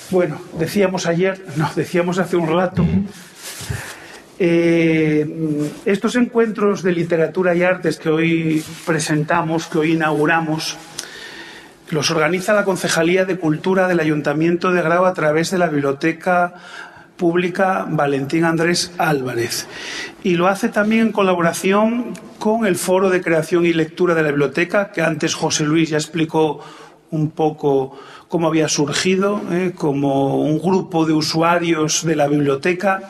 Bueno, decíamos hace un rato, estos encuentros de literatura y artes que hoy presentamos, que hoy inauguramos, los organiza la Concejalía de Cultura del Ayuntamiento de Grao a través de la Biblioteca Pública Valentín Andrés Álvarez. Y lo hace también en colaboración con el Foro de Creación y Lectura de la Biblioteca, que antes José Luis ya explicó un poco cómo había surgido, como un grupo de usuarios de la biblioteca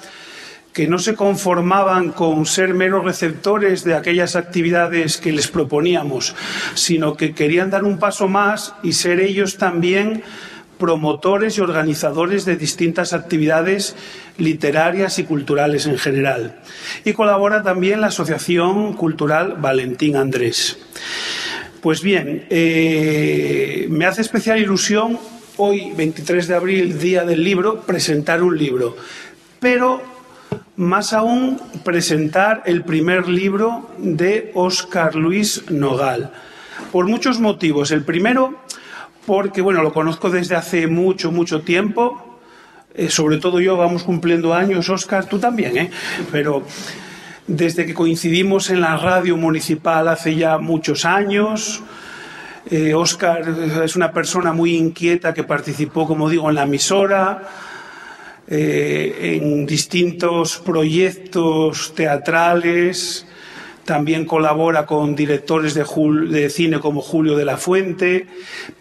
que no se conformaban con ser meros receptores de aquellas actividades que les proponíamos, sino que querían dar un paso más y ser ellos también promotores y organizadores de distintas actividades literarias y culturales en general. Y colabora también la Asociación Cultural Valentín Andrés. Pues bien, me hace especial ilusión hoy, 23 de abril, Día del Libro, presentar un libro, pero más aún presentar el primer libro de Óscar Luis Nogal, por muchos motivos. El primero, porque bueno, lo conozco desde hace mucho tiempo, sobre todo yo, vamos cumpliendo años, Óscar, tú también, pero desde que coincidimos en la radio municipal hace ya muchos años. Óscar es una persona muy inquieta que participó, como digo, en la emisora, en distintos proyectos teatrales. También colabora con directores de cine como Julio de la Fuente,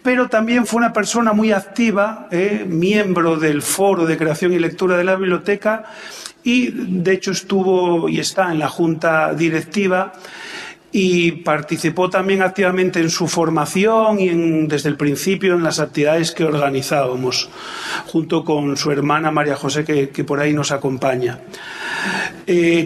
pero también fue una persona muy activa, miembro del Foro de Creación y Lectura de la Biblioteca, y de hecho estuvo y está en la Junta Directiva y participó también activamente en su formación y desde el principio en las actividades que organizábamos, junto con su hermana María José, que por ahí nos acompaña.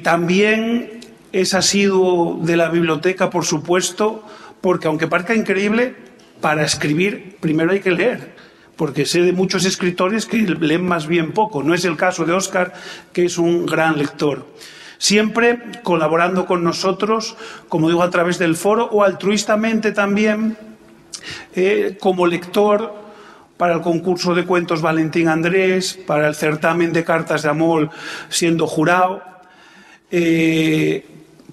También es asiduo de la biblioteca, por supuesto, porque aunque parezca increíble, para escribir primero hay que leer, porque sé de muchos escritores que leen más bien poco. No es el caso de Óscar, que es un gran lector. Siempre colaborando con nosotros, como digo, a través del foro o altruistamente también como lector para el concurso de cuentos Valentín Andrés, para el certamen de cartas de amor siendo jurado.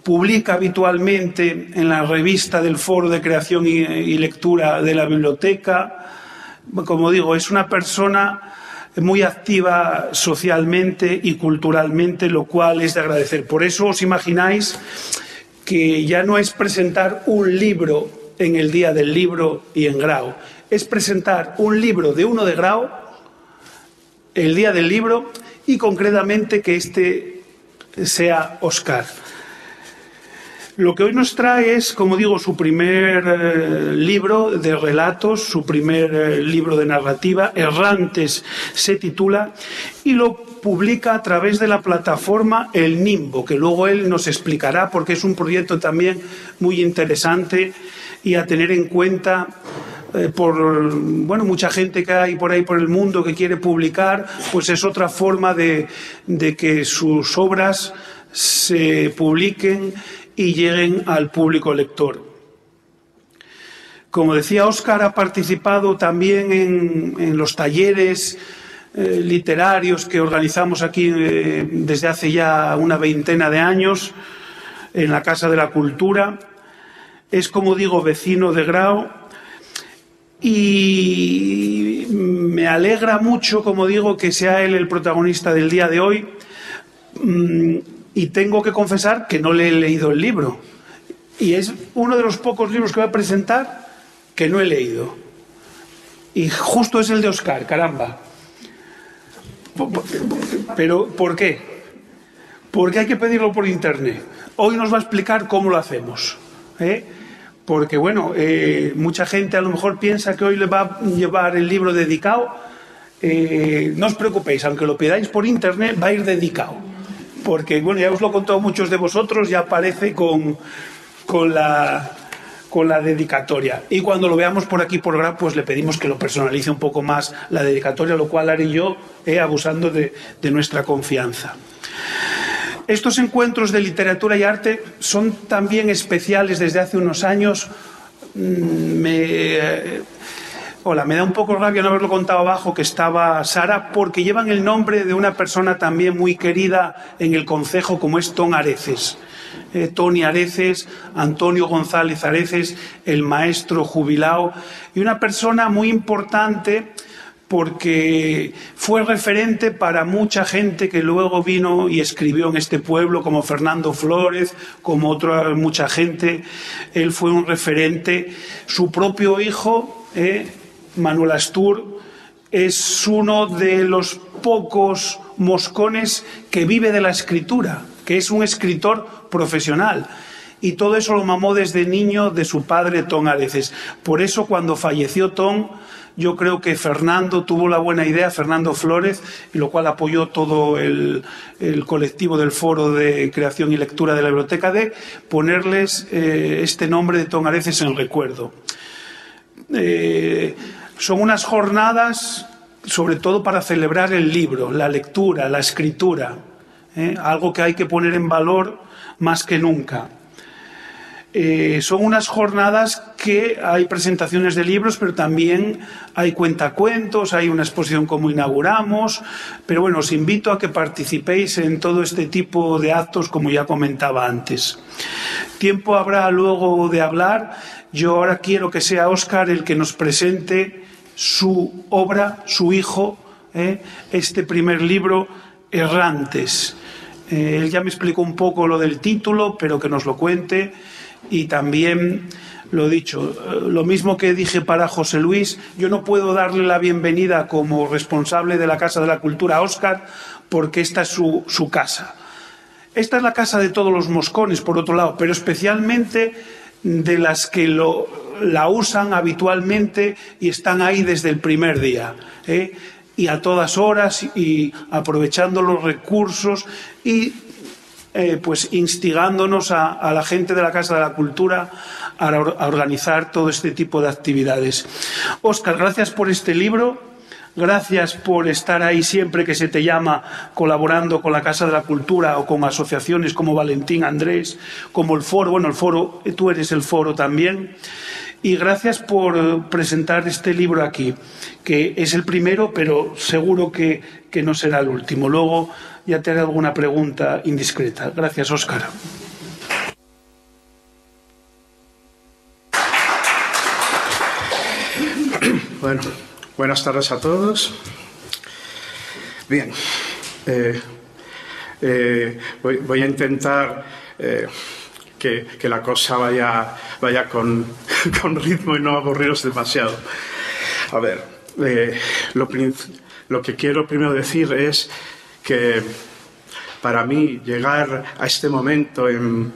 Publica habitualmente en la revista del Foro de Creación y Lectura de la Biblioteca. Como digo, es una persona muy activa socialmente y culturalmente, lo cual es de agradecer. Por eso os imagináis que ya no es presentar un libro en el Día del Libro y en Grao, es presentar un libro de uno de Grao, el Día del Libro, y concretamente que este sea Óscar. Lo que hoy nos trae es, como digo, su primer libro de relatos, su primer libro de narrativa, Errantes se titula, y lo publica a través de la plataforma El Nimbo, que luego él nos explicará porque es un proyecto también muy interesante y a tener en cuenta por mucha gente que hay por ahí por el mundo que quiere publicar, pues es otra forma de que sus obras se publiquen y lleguen al público lector. Como decía, Óscar ha participado también en los talleres literarios que organizamos aquí desde hace ya una veintena de años en la Casa de la Cultura. Es, como digo, vecino de Grao y me alegra mucho, como digo, que sea él el protagonista del día de hoy. Y tengo que confesar que no le he leído el libro. Y es uno de los pocos libros que voy a presentar que no he leído. Y justo es el de Óscar, caramba. Pero, ¿por qué? Porque hay que pedirlo por internet. Hoy nos va a explicar cómo lo hacemos. Porque, bueno, mucha gente a lo mejor piensa que hoy le va a llevar el libro dedicado. No os preocupéis, aunque lo pidáis por internet, va a ir dedicado. Porque, bueno, ya os lo he contado a muchos de vosotros, ya aparece con la dedicatoria. Y cuando lo veamos por aquí por Grao, pues le pedimos que lo personalice un poco más la dedicatoria, lo cual haré yo, abusando de nuestra confianza. Estos encuentros de literatura y arte son también especiales desde hace unos años. Hola, me da un poco rabia no haberlo contado abajo que estaba Sara, porque llevan el nombre de una persona también muy querida en el concejo, como es Ton Areces. Toni Areces, Antonio González Areces, el maestro jubilado, y una persona muy importante porque fue referente para mucha gente que luego vino y escribió en este pueblo, como Fernando Flórez, como otra mucha gente. Él fue un referente. Su propio hijo, Manuel Astur, es uno de los pocos moscones que vive de la escritura, que es un escritor profesional. Y todo eso lo mamó desde niño de su padre, Ton Areces. Por eso, cuando falleció Ton, yo creo que Fernando tuvo la buena idea, Fernando Flórez, y lo cual apoyó todo el colectivo del Foro de Creación y Lectura de la Biblioteca, de ponerles este nombre de Ton Areces en recuerdo. Son unas jornadas, sobre todo para celebrar el libro, la lectura, la escritura, algo que hay que poner en valor más que nunca. Son unas jornadas que hay presentaciones de libros, pero también hay cuentacuentos, hay una exposición como inauguramos. Pero bueno, os invito a que participéis en todo este tipo de actos, como ya comentaba antes. Tiempo habrá luego de hablar. Yo ahora quiero que sea Óscar el que nos presente su obra, su hijo, este primer libro, Errantes. Él ya me explicó un poco lo del título, pero que nos lo cuente. Y también, lo dicho, lo mismo que dije para José Luis, yo no puedo darle la bienvenida como responsable de la Casa de la Cultura a Óscar, porque esta es su casa. Esta es la casa de todos los moscones, por otro lado, pero especialmente de las que la usan habitualmente y están ahí desde el primer día, y a todas horas, y aprovechando los recursos y pues instigándonos a la gente de la Casa de la Cultura a organizar todo este tipo de actividades. Óscar, gracias por este libro, gracias por estar ahí siempre que se te llama colaborando con la Casa de la Cultura o con asociaciones como Valentín Andrés, como el Foro. Bueno, el Foro, tú eres el Foro también. Y gracias por presentar este libro aquí, que es el primero, pero seguro que no será el último. Luego ya te haré alguna pregunta indiscreta. Gracias, Óscar. Bueno, buenas tardes a todos. Bien, voy a intentar que la cosa vaya con ritmo y no aburriros demasiado. A ver, lo que quiero primero decir es que para mí llegar a este momento en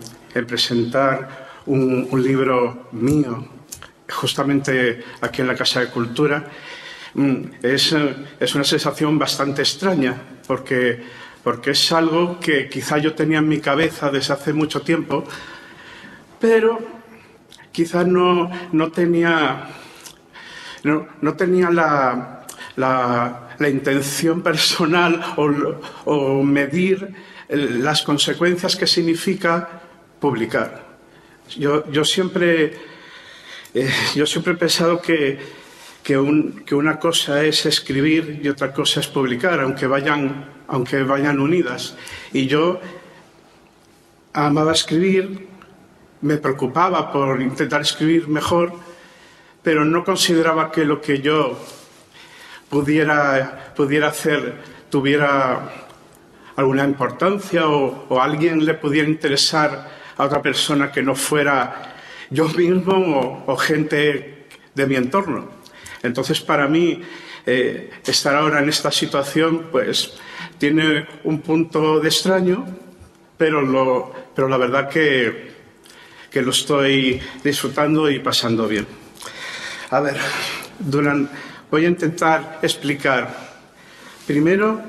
presentar un libro mío, justamente aquí en la Casa de Cultura, es una sensación bastante extraña, porque es algo que quizá yo tenía en mi cabeza desde hace mucho tiempo, pero quizá no tenía la intención personal o medir las consecuencias que significa publicar. Yo siempre he pensado que una cosa es escribir y otra cosa es publicar, aunque vayan unidas. Y yo amaba escribir, me preocupaba por intentar escribir mejor, pero no consideraba que lo que yo pudiera hacer tuviera alguna importancia o a alguien le pudiera interesar a otra persona que no fuera yo mismo o gente de mi entorno. Entonces, para mí, estar ahora en esta situación pues tiene un punto de extraño, pero la verdad que lo estoy disfrutando y pasando bien. A ver, voy a intentar explicar. Primero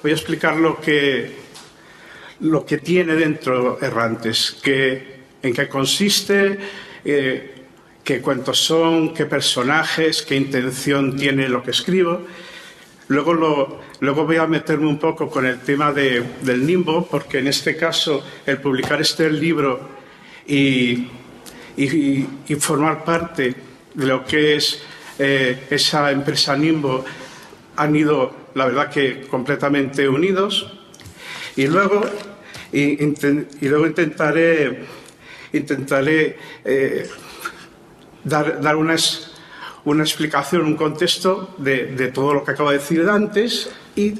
voy a explicar lo que tiene dentro Errantes, en qué consiste, qué cuentos son, qué personajes, qué intención tiene lo que escribo. Luego voy a meterme un poco con el tema del nimbo, porque en este caso el publicar este libro y formar parte lo que es esa empresa Nimbo han ido, la verdad, que completamente unidos. Y luego intentaré dar una explicación, un contexto de todo lo que acabo de decir antes y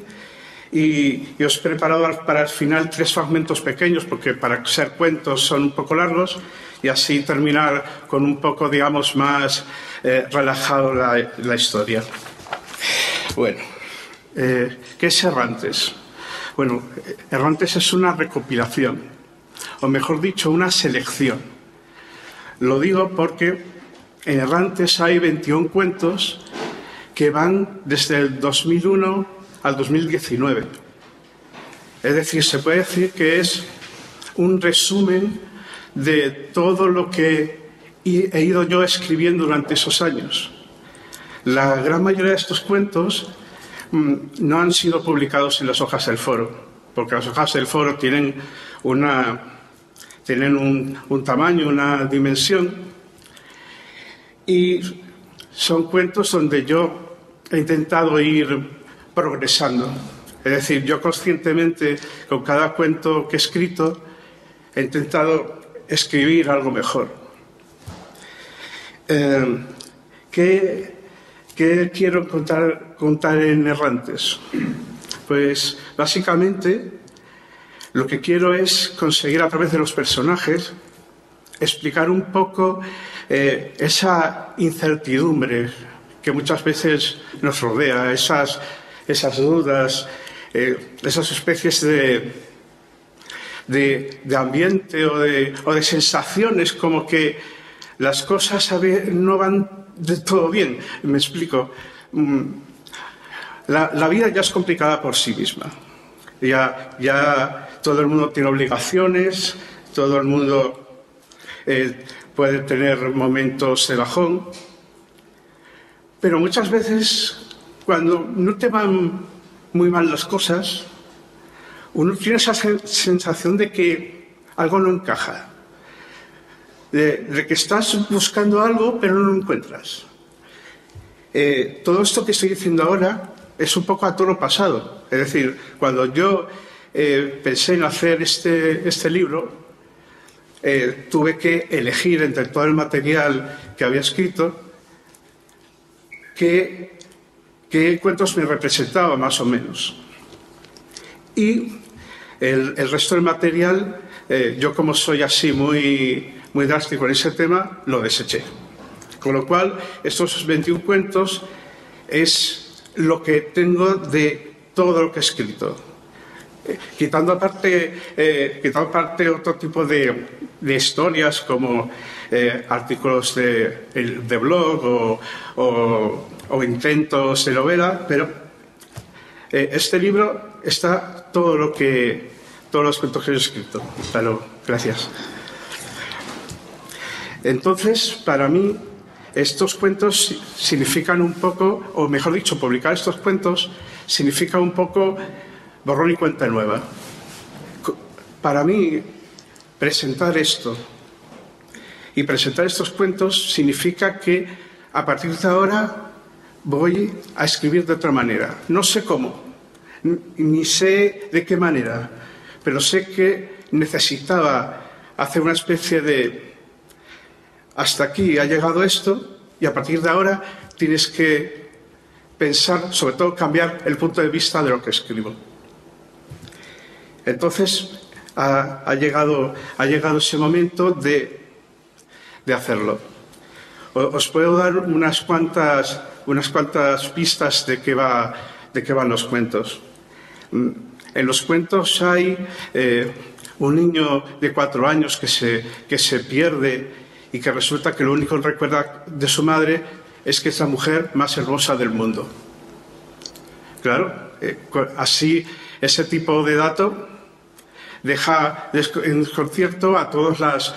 os he preparado para el final 3 fragmentos pequeños, porque para ser cuentos son un poco largos, y así terminar con un poco, digamos, más relajado la historia. Bueno, ¿qué es Errantes? Bueno, Errantes es una recopilación, o mejor dicho, una selección. Lo digo porque en Errantes hay 21 cuentos que van desde el 2001 al 2019. Es decir, se puede decir que es un resumen de todo lo que he ido yo escribiendo durante esos años. La gran mayoría de estos cuentos no han sido publicados en las hojas del foro, porque las hojas del foro tienen un tamaño, una dimensión, y son cuentos donde yo he intentado ir progresando. Es decir, yo conscientemente, con cada cuento que he escrito, he intentado escribir algo mejor. ¿Qué quiero contar en Errantes? Pues básicamente lo que quiero es conseguir a través de los personajes explicar un poco esa incertidumbre que muchas veces nos rodea, esas dudas, esas especies de ambiente o de sensaciones, como que las cosas no van del todo bien. Me explico. La vida ya es complicada por sí misma. Ya todo el mundo tiene obligaciones, todo el mundo puede tener momentos de bajón, pero muchas veces, cuando no te van muy mal las cosas, uno tiene esa sensación de que algo no encaja, de que estás buscando algo pero no lo encuentras. Todo esto que estoy diciendo ahora es un poco a toro pasado. Es decir, cuando yo pensé en hacer este libro, tuve que elegir entre todo el material que había escrito qué cuentos me representaba más o menos. Y el resto del material, yo como soy así muy drástico en ese tema, lo deseché. Con lo cual, estos 21 cuentos es lo que tengo de todo lo que he escrito. Quitando aparte otro tipo de historias, como artículos de blog o intentos de novela, pero este libro está todos los cuentos que he escrito. Claro, gracias. Entonces, para mí, estos cuentos significan un poco, o mejor dicho, publicar estos cuentos significa un poco borrón y cuenta nueva. Para mí, presentar esto y presentar estos cuentos significa que a partir de ahora voy a escribir de otra manera. No sé cómo, ni sé de qué manera, pero sé que necesitaba hacer una especie de hasta aquí ha llegado esto, y a partir de ahora tienes que pensar, sobre todo cambiar el punto de vista de lo que escribo. Entonces ha llegado ese momento de hacerlo. Os puedo dar unas cuantas pistas de qué van los cuentos. En los cuentos hay un niño de 4 años que se pierde y que resulta que lo único que recuerda de su madre es que es la mujer más hermosa del mundo. Claro, así ese tipo de dato deja en desconcierto a todas las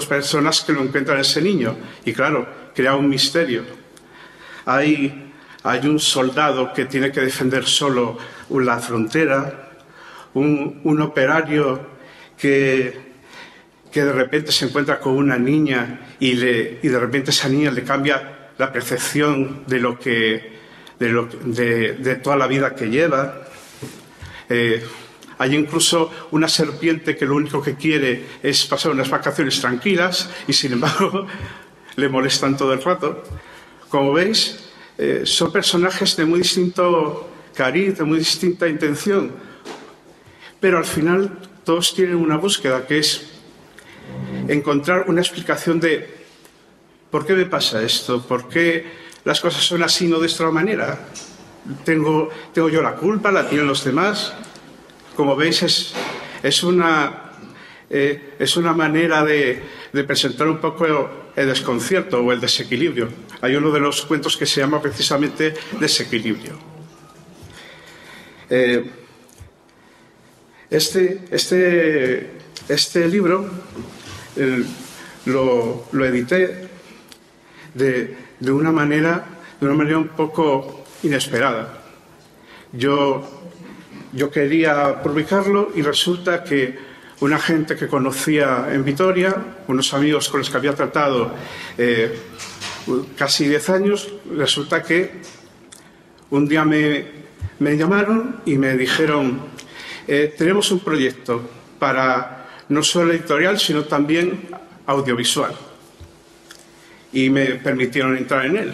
personas que lo encuentran a ese niño, y claro, crea un misterio. Hay un soldado que tiene que defender solo la frontera, un operario que de repente se encuentra con una niña y de repente esa niña le cambia la percepción de toda la vida que lleva. Hay incluso una serpiente que lo único que quiere es pasar unas vacaciones tranquilas y, sin embargo, le molestan todo el rato. Como veis, son personajes de muy distinto cariz, de muy distinta intención, pero al final todos tienen una búsqueda, que es encontrar una explicación de ¿por qué me pasa esto? ¿Por qué las cosas son así, no de esta manera? ¿Tengo yo la culpa? ¿La tienen los demás? Como veis, es una manera de presentar un poco el desconcierto o el desequilibrio. Hay uno de los cuentos que se llama precisamente Desequilibrio. Este libro lo edité de una manera un poco inesperada. Yo quería publicarlo y resulta que una gente que conocía en Vitoria, unos amigos con los que había tratado casi 10 años, resulta que un día me llamaron y me dijeron: tenemos un proyecto para no solo editorial, sino también audiovisual. Y me permitieron entrar en él.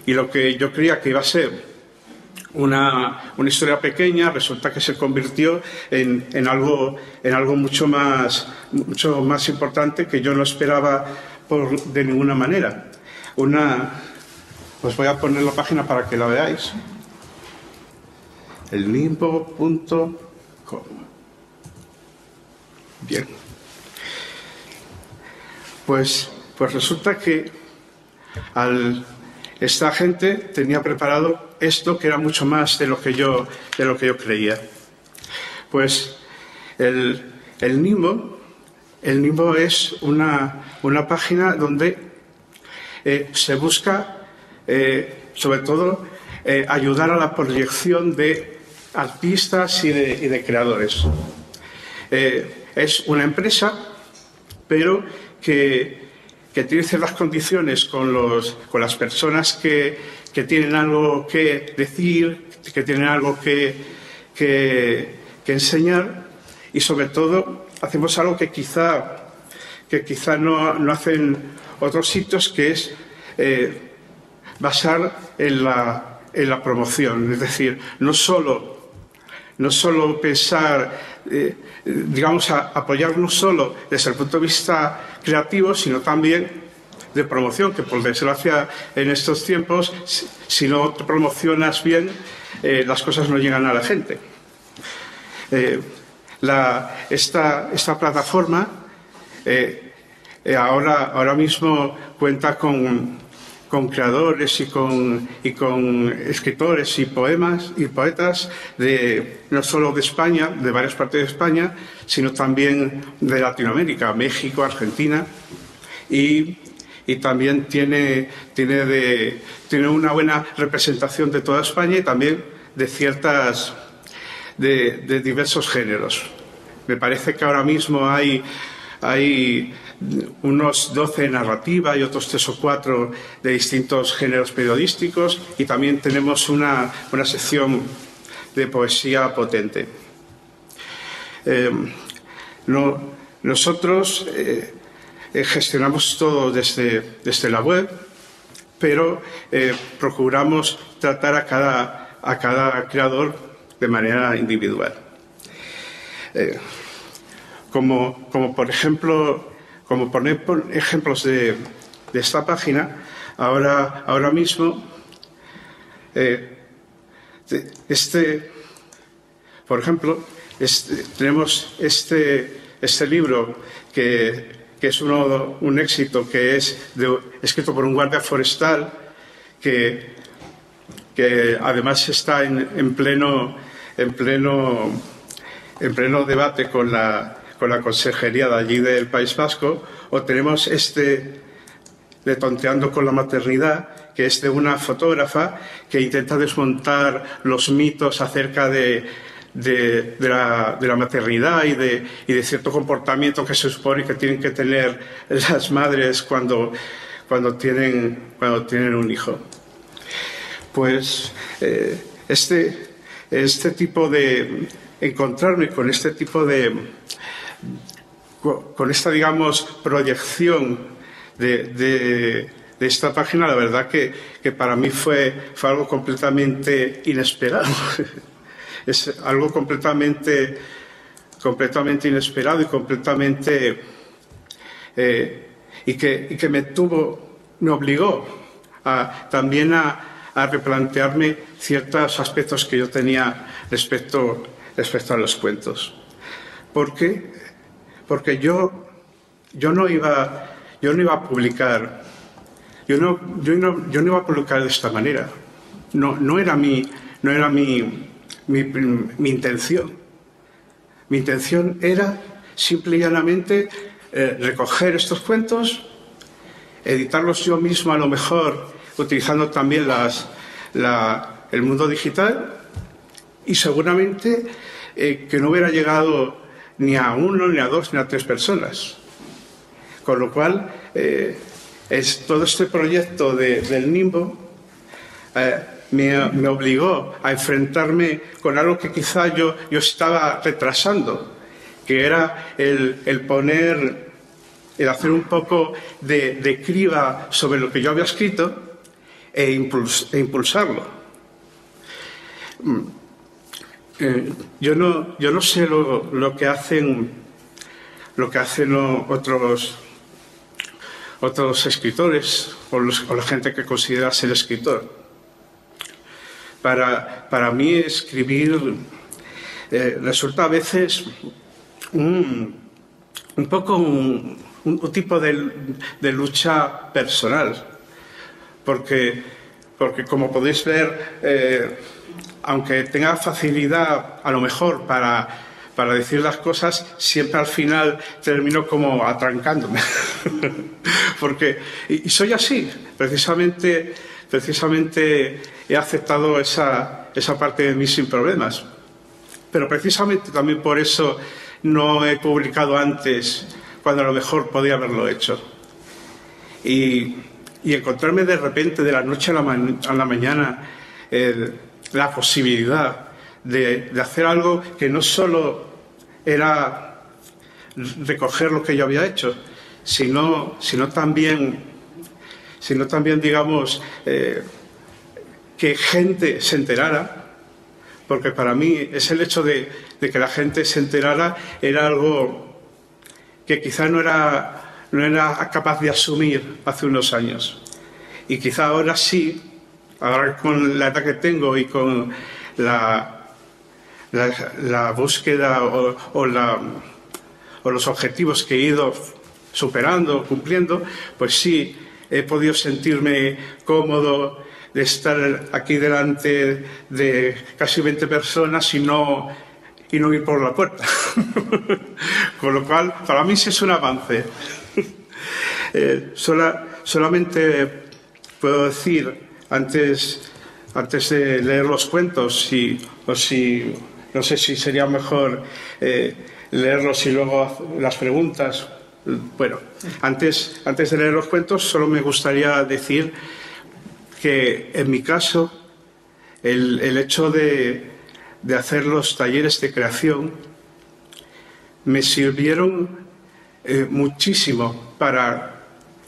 Y lo que yo creía que iba a ser una historia pequeña, resulta que se convirtió en algo mucho más importante, que yo no esperaba de ninguna manera. Os voy a poner la página para que la veáis. ellimbo.com. Bien. Pues resulta que esta gente tenía preparado esto, que era mucho más de lo que yo creía. Pues el Nimbo es una página donde se busca, sobre todo, ayudar a la proyección de artistas y de creadores. Es una empresa, pero que tiene ciertas condiciones con las personas que tienen algo que decir, que tienen algo que enseñar, y sobre todo hacemos algo que quizá no hacen otros sitios, que es basar en la promoción. Es decir, no solo pensar, apoyar no solo desde el punto de vista creativo, sino también de promoción, que por desgracia en estos tiempos, si no te promocionas bien, las cosas no llegan a la gente. Esta plataforma ahora mismo cuenta con creadores y con escritores y poetas no solo de España, de varias partes de España, sino también de Latinoamérica, México, Argentina, y también tiene una buena representación de toda España y también de diversos géneros. Me parece que ahora mismo hay unos 12 en narrativa y otros 3 o 4 de distintos géneros periodísticos, y también tenemos una sección de poesía potente. Nosotros gestionamos todo desde la web, pero procuramos tratar a cada creador de manera individual. Como poner ejemplos de esta página, ahora mismo, por ejemplo, tenemos este libro que es un éxito, que es escrito por un guardia forestal que además está en pleno debate con la consejería de allí del País Vasco. O tenemos de Tonteando con la maternidad, que es de una fotógrafa que intenta desmontar los mitos acerca de la maternidad y de cierto comportamiento que se supone que tienen que tener las madres cuando cuando tienen un hijo. Pues este tipo de encontrarme con este tipo con esta, digamos, proyección de esta página, la verdad que para mí fue algo completamente inesperado. Es algo completamente inesperado y completamente y que me obligó también a replantearme ciertos aspectos que yo tenía respecto a los cuentos. Porque yo no iba a publicar, yo no iba a publicar de esta manera. No era mi intención. Mi intención era simple y llanamente recoger estos cuentos, editarlos yo mismo, a lo mejor utilizando también el mundo digital, y seguramente que no hubiera llegado ni a uno, ni a dos, ni a tres personas. Con lo cual, todo este proyecto del Nimbo me obligó a enfrentarme con algo que quizá yo estaba retrasando, que era el hacer un poco de criba sobre lo que yo había escrito e impulsarlo. Yo no sé lo que hacen otros escritores o la gente que considera ser escritor. Para mí escribir resulta a veces un poco un tipo de lucha personal, porque como podéis ver, aunque tenga facilidad a lo mejor para decir las cosas, siempre al final termino como atrancándome. Y soy así, precisamente he aceptado esa parte de mí sin problemas. Pero precisamente también por eso no he publicado antes, cuando a lo mejor podía haberlo hecho. Y encontrarme de repente, de la noche a la mañana, la posibilidad de hacer algo que no solo era recoger lo que yo había hecho, sino también, digamos, que gente se enterara, porque para mí es el hecho de que la gente se enterara era algo que quizá no era capaz de asumir hace unos años. Y quizá ahora sí, ahora con la edad que tengo y con la búsqueda o los objetivos que he ido superando, cumpliendo, pues sí, he podido sentirme cómodo de estar aquí delante de casi 20 personas y no ir por la puerta. Con lo cual, para mí sí es un avance. Solamente puedo decir, antes de leer los cuentos, no sé si sería mejor leerlos y luego las preguntas. Bueno, antes de leer los cuentos, solo me gustaría decir que en mi caso el hecho de hacer los talleres de creación me sirvieron muchísimo para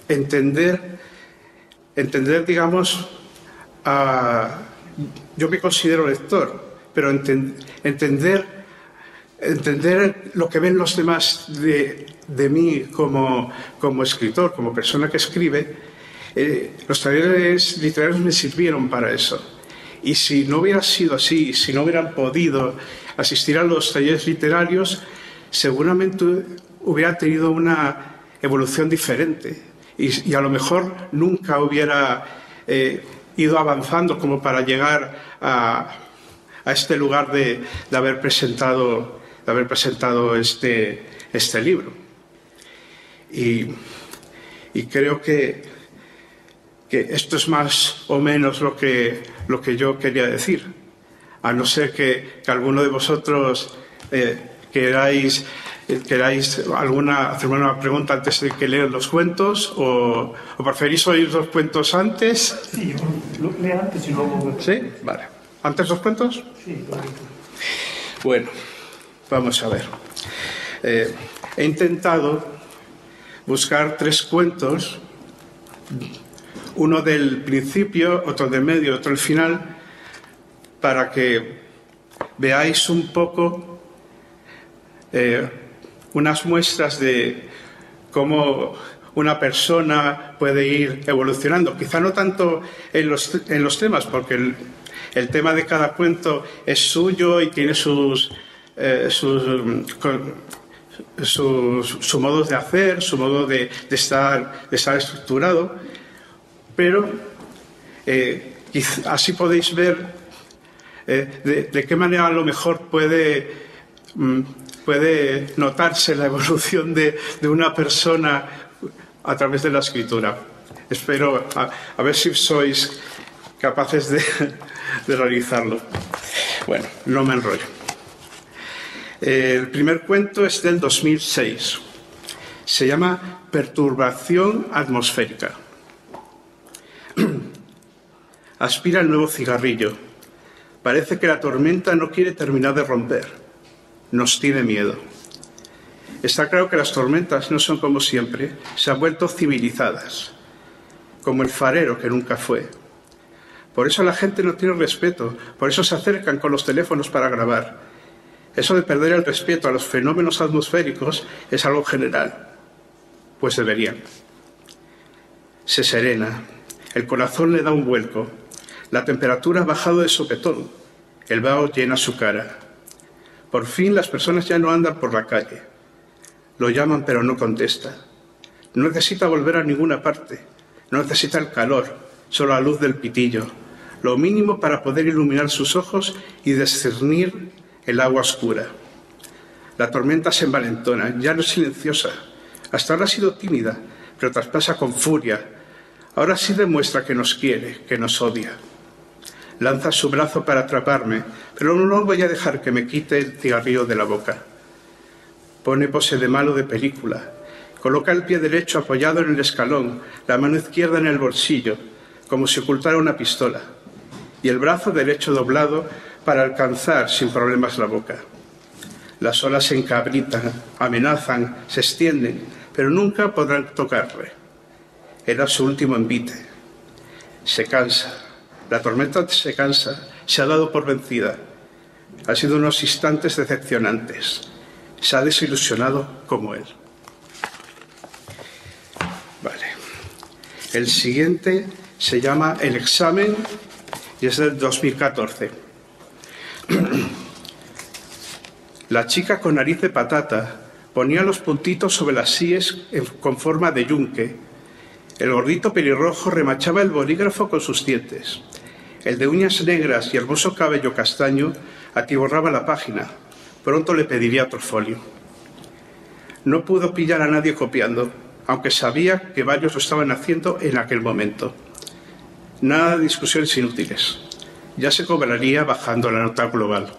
entender, digamos, yo me considero lector, pero entender lo que ven los demás de mí como escritor, como persona que escribe. Los talleres literarios me sirvieron para eso. Y si no hubiera sido así, si no hubieran podido asistir a los talleres literarios, seguramente hubiera tenido una evolución diferente. Y a lo mejor nunca hubiera ido avanzando como para llegar a este lugar de haber presentado este libro. Y creo que esto es más o menos lo que yo quería decir, a no ser que alguno de vosotros ¿Queráis hacerme una pregunta antes de que lean los cuentos? ¿O preferís oír los cuentos antes? Sí, yo leo antes y luego... ¿Sí? Vale. ¿Antes los cuentos? Sí, claro. Bueno, vamos a ver. He intentado buscar 3 cuentos, uno del principio, otro del medio, otro del final, para que veáis un poco unas muestras de cómo una persona puede ir evolucionando. Quizá no tanto en los temas, porque el tema de cada cuento es suyo y tiene sus modos de hacer, su modo de estar estructurado, pero así podéis ver de qué manera a lo mejor puede notarse la evolución de una persona a través de la escritura. Espero a ver si sois capaces de realizarlo. Bueno, no me enrollo. El primer cuento es del 2006. Se llama Perturbación atmosférica. Aspira el nuevo cigarrillo. Parece que la tormenta no quiere terminar de romper. Nos tiene miedo. Está claro que las tormentas no son como siempre. Se han vuelto civilizadas. Como el farero que nunca fue. Por eso la gente no tiene respeto. Por eso se acercan con los teléfonos para grabar. Eso de perder el respeto a los fenómenos atmosféricos es algo general. Pues deberían. Se serena. El corazón le da un vuelco. La temperatura ha bajado de sopetón. El vaho llena su cara. Por fin las personas ya no andan por la calle. Lo llaman pero no contesta. No necesita volver a ninguna parte. No necesita el calor, solo la luz del pitillo. Lo mínimo para poder iluminar sus ojos y discernir el agua oscura. La tormenta se envalentona, ya no es silenciosa. Hasta ahora ha sido tímida, pero traspasa con furia. Ahora sí demuestra que nos quiere, que nos odia. Lanza su brazo para atraparme, pero no voy a dejar que me quite el cigarrillo de la boca. Pone pose de malo de película. Coloca el pie derecho apoyado en el escalón, la mano izquierda en el bolsillo, como si ocultara una pistola, y el brazo derecho doblado para alcanzar sin problemas la boca. Las olas se encabritan, amenazan, se extienden, pero nunca podrán tocarle. Era su último envite. Se cansa. La tormenta se cansa, se ha dado por vencida. Han sido unos instantes decepcionantes. Se ha desilusionado como él. Vale. El siguiente se llama El examen y es del 2014. La chica con nariz de patata ponía los puntitos sobre las síes con forma de yunque. El gordito pelirrojo remachaba el bolígrafo con sus dientes. El de uñas negras y hermoso cabello castaño atiborraba la página. Pronto le pediría otro folio. No pudo pillar a nadie copiando, aunque sabía que varios lo estaban haciendo en aquel momento. Nada de discusiones inútiles. Ya se cobraría bajando la nota global.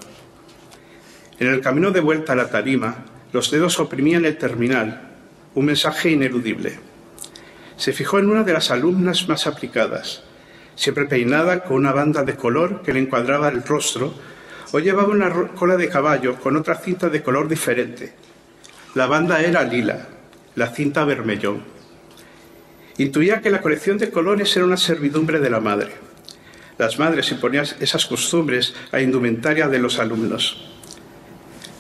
En el camino de vuelta a la tarima, los dedos oprimían el terminal, un mensaje ineludible. Se fijó en una de las alumnas más aplicadas, siempre peinada con una banda de color que le encuadraba el rostro, o llevaba una cola de caballo con otra cinta de color diferente. La banda era lila, la cinta vermellón. Intuía que la colección de colores era una servidumbre de la madre. Las madres imponían esas costumbres a la indumentaria de los alumnos.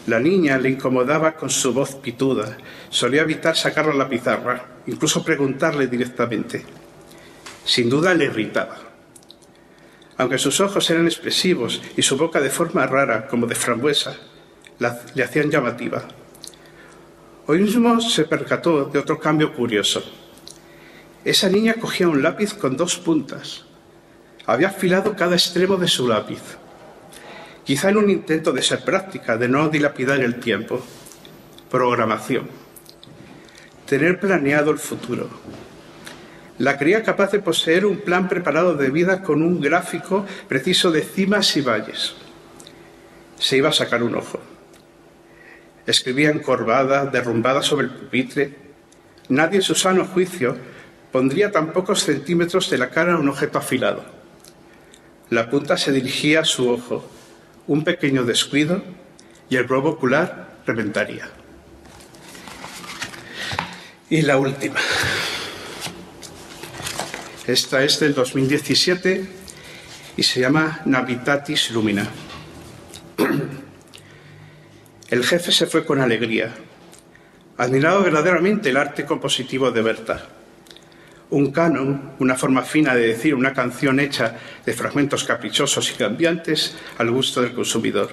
La niña le incomodaba con su voz pituda. Solía evitar sacarla a la pizarra, incluso preguntarle directamente. Sin duda le irritaba. Aunque sus ojos eran expresivos y su boca de forma rara, como de frambuesa, le hacían llamativa. Hoy mismo se percató de otro cambio curioso. Esa niña cogía un lápiz con 2 puntas. Había afilado cada extremo de su lápiz. Quizá en un intento de ser práctica, de no dilapidar el tiempo. Programación. Tener planeado el futuro. La creía capaz de poseer un plan preparado de vida con un gráfico preciso de cimas y valles. Se iba a sacar un ojo. escribía encorvada, derrumbada sobre el pupitre. Nadie en su sano juicio pondría tan pocos centímetros de la cara a un objeto afilado. La punta se dirigía a su ojo. Un pequeño descuido y el globo ocular reventaría. Y la última. Esta es del 2017 y se llama Navitatis Lumina. El jefe se fue con alegría. Admiraba verdaderamente el arte compositivo de Berta. Un canon, una forma fina de decir una canción hecha de fragmentos caprichosos y cambiantes al gusto del consumidor.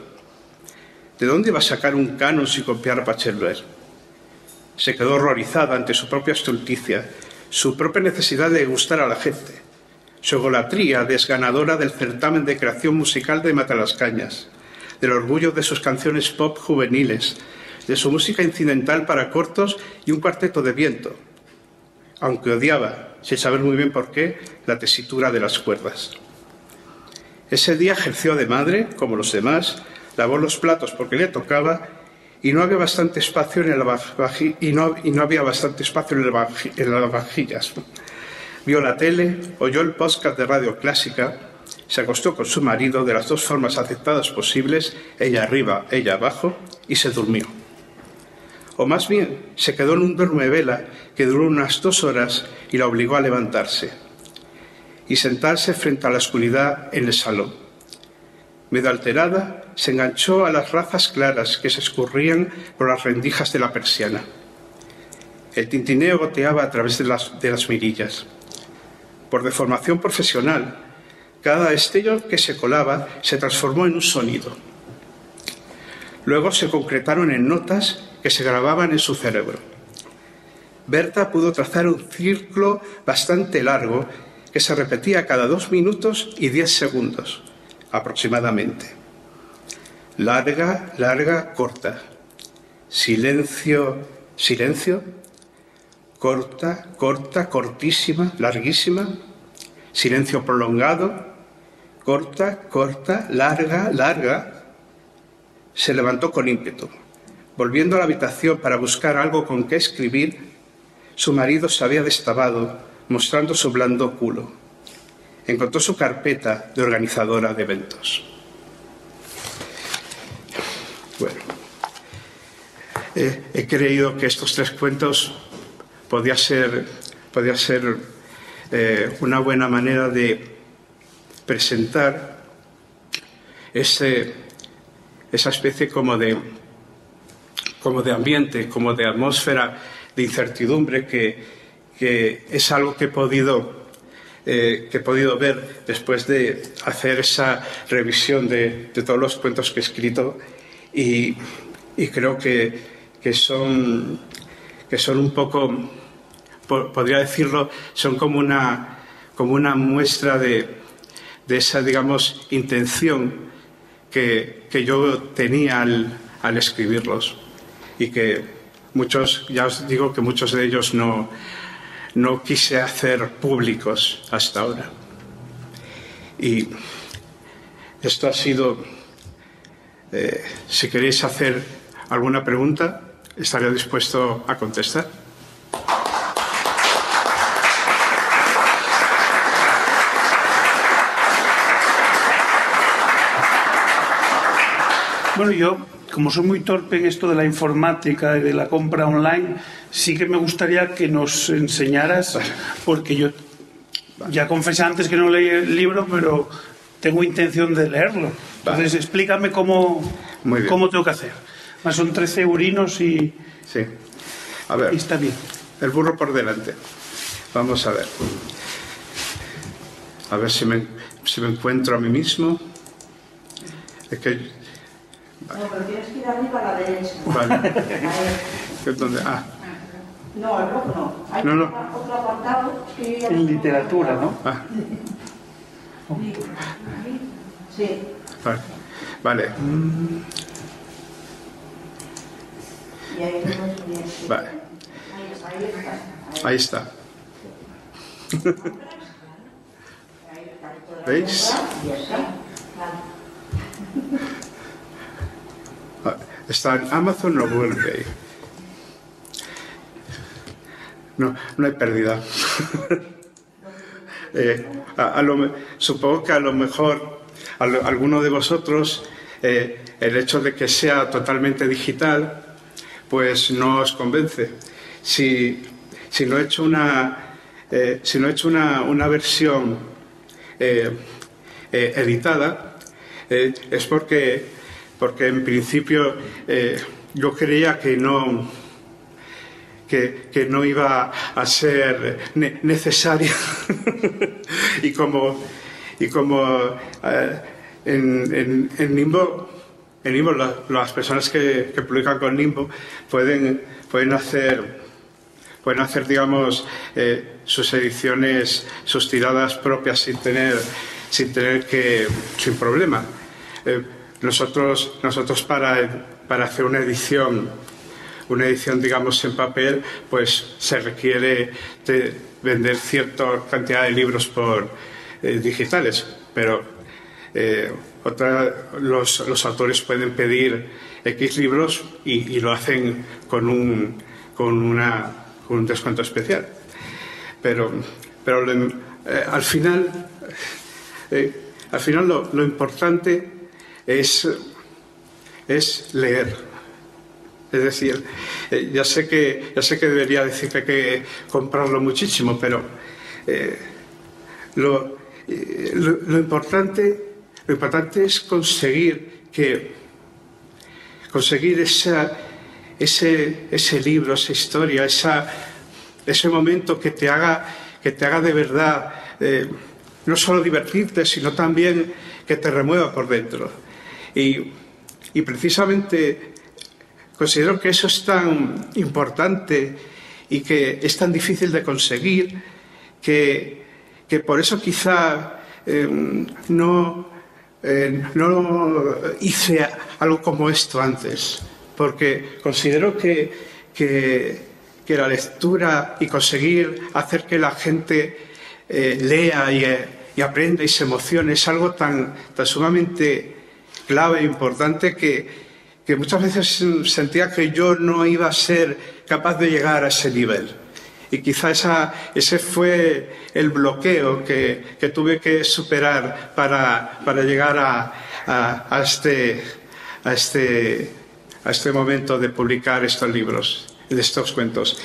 ¿De dónde iba a sacar un canon sin copiar a Bachelard? Se quedó horrorizada ante su propia estulticia, su propia necesidad de gustar a la gente, su egolatría desganadora del certamen de creación musical de Matalascañas, del orgullo de sus canciones pop juveniles, de su música incidental para cortos y un cuarteto de viento, aunque odiaba, sin saber muy bien por qué, la tesitura de las cuerdas. Ese día ejerció de madre, como los demás, lavó los platos porque le tocaba y no había bastante espacio en las vajillas. Vio la tele, oyó el podcast de Radio Clásica, se acostó con su marido de las dos formas aceptadas posibles, ella arriba, ella abajo, y se durmió. O más bien, se quedó en un duermevela que duró unas 2 horas y la obligó a levantarse y sentarse frente a la oscuridad en el salón. Medio alterada, se enganchó a las razas claras que se escurrían por las rendijas de la persiana. El tintineo goteaba a través de las mirillas. Por deformación profesional, cada destello que se colaba se transformó en un sonido. Luego se concretaron en notas que se grababan en su cerebro. Berta pudo trazar un círculo bastante largo que se repetía cada 2 minutos y 10 segundos, aproximadamente. Larga, larga, corta. Silencio, silencio. Corta, corta, cortísima, larguísima. Silencio prolongado. Corta, corta, larga, larga. Se levantó con ímpetu. Volviendo a la habitación para buscar algo con qué escribir, su marido se había destabado, mostrando su blando culo. Encontró su carpeta de organizadora de eventos. Bueno, he creído que estos 3 cuentos podía ser una buena manera de presentar esa especie como de ambiente, como de atmósfera de incertidumbre que es algo que he podido ver después de hacer esa revisión de todos los cuentos que he escrito y creo que son un poco, podría decirlo, son como una muestra de esa, digamos, intención que yo tenía al escribirlos y que muchos, ya os digo que muchos de ellos no quise hacer públicos hasta ahora. Y esto ha sido, si queréis hacer alguna pregunta, estaré dispuesto a contestar. Bueno, yo, como soy muy torpe en esto de la informática y de la compra online, sí que me gustaría que nos enseñaras, porque yo ya confesé antes que no leí el libro, pero tengo intención de leerlo. Entonces, explícame cómo tengo que hacer. Son 13 eurinos y... Sí. A ver, y está bien. El burro por delante. Vamos a ver. A ver si me encuentro a mí mismo. Es que... No, pero tienes que ir arriba a la derecha. Vale. ¿Dónde? Ah. No, el rojo no. Hay No. otro apartado que... En literatura, ¿no? Ah. Sí. Vale. Y ahí tenemos bien. Vale. Ahí está. ¿Veis? Está en Amazon o Google Play. No hay pérdida. Supongo que a lo mejor alguno de vosotros el hecho de que sea totalmente digital pues no os convence. Si no he hecho una versión editada es porque en principio yo creía que no iba a ser necesaria y como en Nimbo las personas que publican con Nimbo pueden hacer digamos sus ediciones, sus tiradas propias sin problema. Nosotros para hacer una edición digamos en papel, pues se requiere de vender cierta cantidad de libros digitales, pero los autores pueden pedir X libros y lo hacen con un descuento especial. Pero al final lo importante es leer. Es decir, ya sé que debería decir que hay que comprarlo muchísimo, pero lo importante es conseguir ese libro, esa historia, ese momento que te haga de verdad no solo divertirte, sino también que te remueva por dentro. Y precisamente considero que eso es tan importante y que es tan difícil de conseguir que por eso quizá no hice algo como esto antes, porque considero que la lectura y conseguir hacer que la gente lea y aprenda y se emocione es algo tan sumamente clave e importante que muchas veces sentía que yo no iba a ser capaz de llegar a ese nivel. Y quizá ese fue el bloqueo que tuve que superar para llegar a este momento de publicar estos libros, de estos cuentos.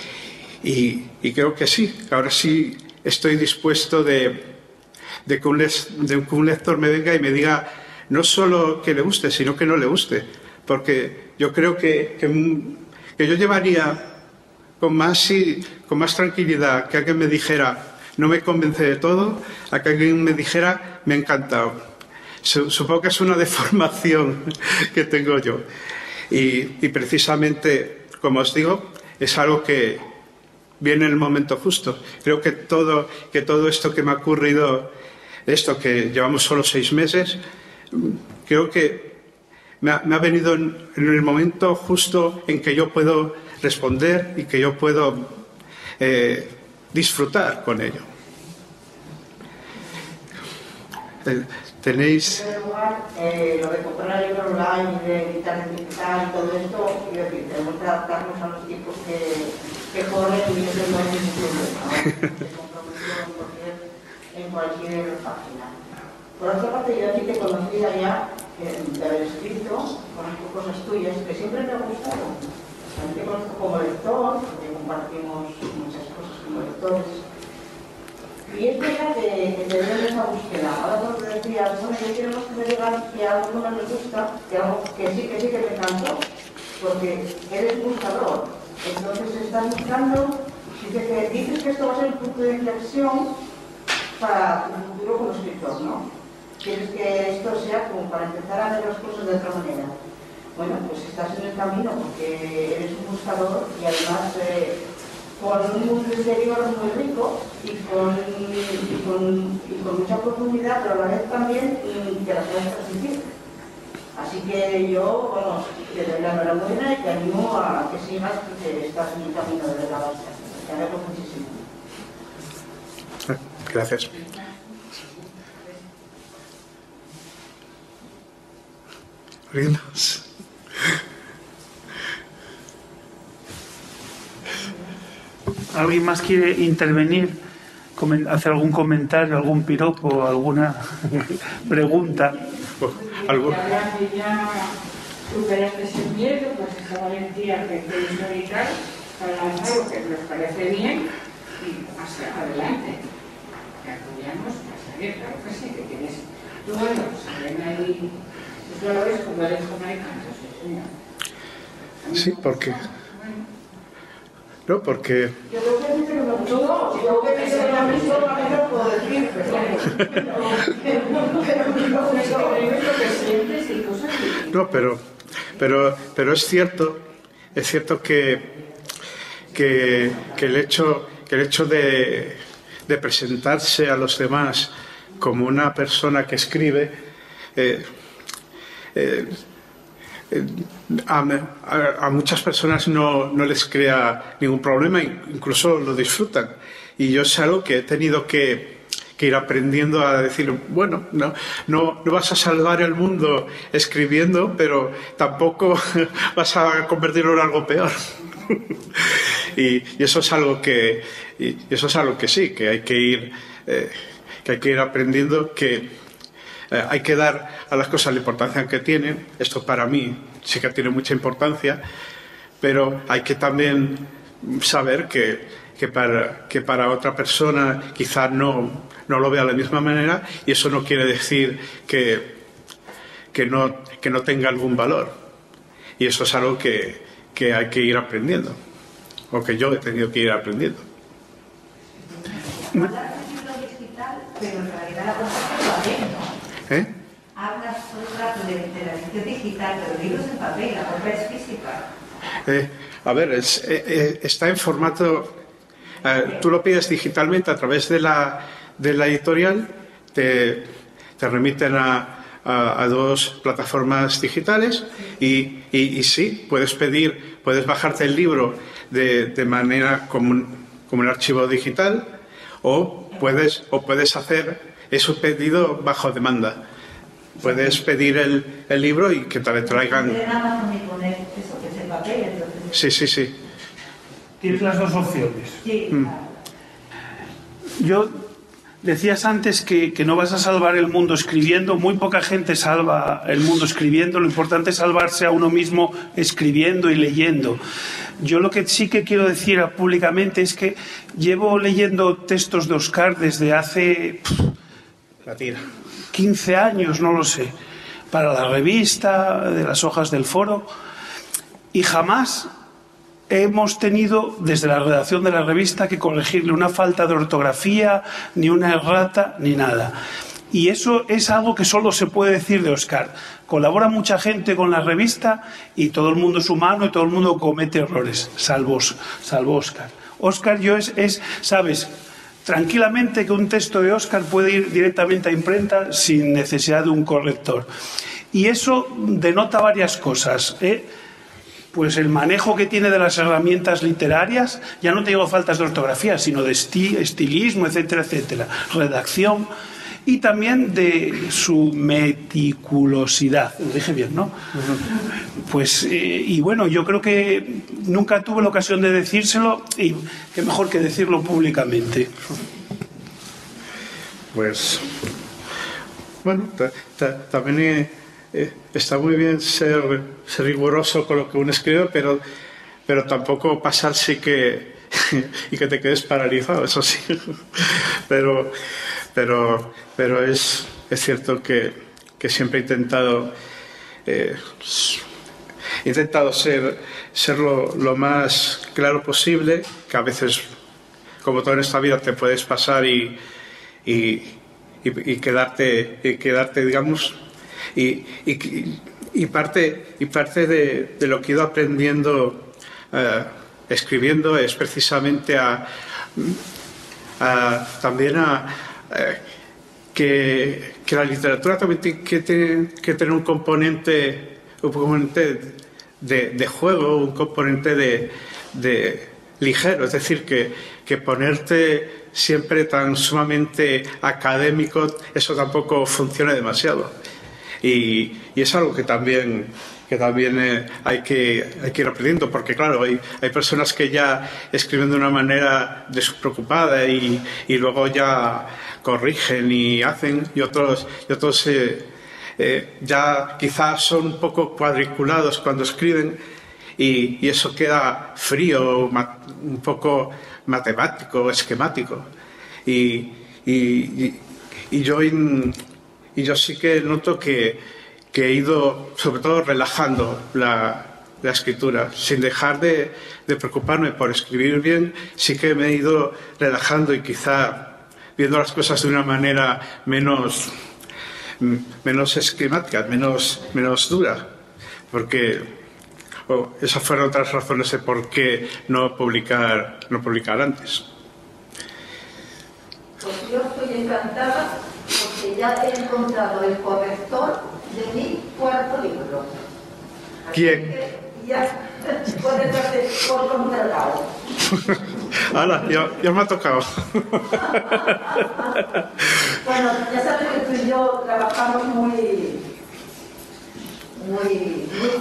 Y creo que sí, ahora sí estoy dispuesto de que un lector me venga y me diga no solo que le guste, sino que no le guste. Porque yo creo que yo llevaría con más tranquilidad que alguien me dijera no me convence de todo, a que alguien me dijera me ha encantado. Supongo que es una deformación que tengo yo. Y precisamente, como os digo, es algo que viene en el momento justo. Creo que todo esto que me ha ocurrido, esto que llevamos solo 6 meses, creo que me ha venido en el momento justo en que yo puedo responder y que yo puedo disfrutar con ello. Tenéis... En primer lugar, lo de comprar libros online, de editar en digital y todo esto, quiero decir, tenemos que adaptarnos a los tiempos que corren y eso no es ningún problema, ¿no? Se comprometió en cualquier página. Por otra parte, yo aquí te conocía ya de haber escrito, conozco cosas tuyas que siempre me han gustado. También te conozco como lector, porque compartimos muchas cosas como lectores. Y es verdad que te veo en esa búsqueda. Ahora cuando te decías, bueno, yo quiero que me digan que algo no me gusta, que algo que sí que me encantó, porque eres buscador. Entonces estás buscando, dices que esto va a ser el punto de inflexión para tu futuro como escritor, ¿no? Quieres que esto sea como para empezar a ver las cosas de otra manera. Bueno, pues estás en el camino porque eres un buscador y además con un mundo interior muy rico y con mucha profundidad, pero a la vez también que las puedes transmitir. Así que yo, bueno, te doy la enhorabuena y te animo a que sigas porque estás en el camino de la base. Te agradezco muchísimo. Gracias. ¿Alguien más quiere intervenir? ¿Hacer algún comentario, algún piropo, alguna pregunta? ¿Algo? Ya superaste ese miedo, pues esa valentía que queréis meditar para lanzar lo que nos parece bien y hacia adelante. Que apoyamos a salir, claro que sí, que tienes tú, bueno, salen ahí, tú lo ves como eres americano, sí, señor. Sí, porque... No, porque... Yo creo que dice que me gustó, yo creo que dice que me gustó, a mí no puedo decir, pero es cierto que el hecho de presentarse a los demás como una persona que escribe a muchas personas no les crea ningún problema, incluso lo disfrutan. Y yo es algo que he tenido que ir aprendiendo a decir, bueno, no vas a salvar el mundo escribiendo, pero tampoco vas a convertirlo en algo peor. y eso es algo que sí, que hay que ir aprendiendo, que hay que dar a las cosas la importancia que tienen. Esto para mí sí que tiene mucha importancia, pero hay que también saber que para otra persona quizás no lo vea de la misma manera, y eso no quiere decir que no tenga algún valor. Y eso es algo que hay que ir aprendiendo, o que yo he tenido que ir aprendiendo. Pero en realidad la cosa es en papel, ¿no? Hablas todo el rato de la edición digital, pero el libro es en papel, la obra es física. A ver, está en formato... tú lo pides digitalmente a través de la editorial, te remiten a dos plataformas digitales y sí, puedes bajarte el libro de manera como un archivo digital, o puedes hacer ese pedido bajo demanda. Puedes pedir el libro y que te traigan... Sí. Tienes las dos opciones. Sí. Yo decías antes que no vas a salvar el mundo escribiendo. Muy poca gente salva el mundo escribiendo. Lo importante es salvarse a uno mismo escribiendo y leyendo. Yo lo que sí que quiero decir públicamente es que llevo leyendo textos de Óscar desde hace 15 años, no lo sé, para la revista, de las hojas del foro, y jamás hemos tenido, desde la redacción de la revista, que corregirle una falta de ortografía, ni una errata, ni nada. Y eso es algo que solo se puede decir de Óscar. Colabora mucha gente con la revista y todo el mundo es humano y todo el mundo comete errores, salvo Óscar. Óscar, sabes, tranquilamente que un texto de Óscar puede ir directamente a imprenta sin necesidad de un corrector. Y eso denota varias cosas, Pues el manejo que tiene de las herramientas literarias, ya no te digo faltas de ortografía, sino de estilismo, etcétera, etcétera, redacción, y también de su meticulosidad. Lo dije bien, ¿no? Pues, y bueno, yo creo que nunca tuve la ocasión de decírselo, y qué mejor que decirlo públicamente. Pues, bueno, también está muy bien ser riguroso con lo que uno escribe, pero tampoco pasarse y que te quedes paralizado, eso sí. Pero es cierto que siempre he intentado ser lo más claro posible, que a veces, como todo en esta vida, te puedes pasar y quedarte, digamos, y parte de lo que he ido aprendiendo escribiendo es precisamente también que la literatura también tiene que tener un componente de juego, un componente de ligero, es decir, que ponerte siempre tan sumamente académico, eso tampoco funciona demasiado. Y es algo que también también hay que ir aprendiendo, porque claro, hay personas que ya escriben de una manera despreocupada y luego ya corrigen y hacen, y otros ya quizás son un poco cuadriculados cuando escriben y eso queda frío, un poco matemático, esquemático. Y yo sí que noto que he ido, sobre todo, relajando la escritura, sin dejar de preocuparme por escribir bien. Sí que me he ido relajando y quizá viendo las cosas de una manera menos esquemática, menos dura, porque esas fueron otras razones de por qué no publicar antes. Pues yo estoy encantada porque ya he encontrado el corrector de mi cuarto libro. ¿Quién? Ya puedes darte por contratado. ¡Hala! Ya me ha tocado. Bueno, ya sabes que tú y yo trabajamos muy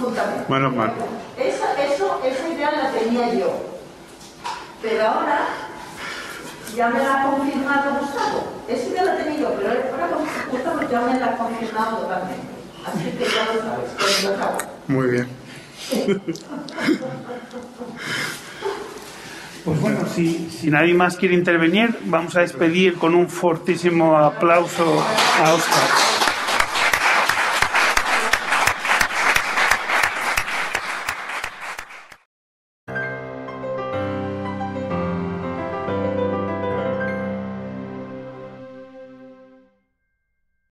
juntamente. Mano a mano. Esa idea la tenía yo. Pero ahora ya me la ha confirmado Gustavo. Esa idea la tenía yo, pero ahora Gustavo ya me la ha confirmado totalmente. Así que ya lo sabes, pues lo acabo. Muy bien. Pues bueno, si nadie más quiere intervenir, vamos a despedir con un fortísimo aplauso a Óscar.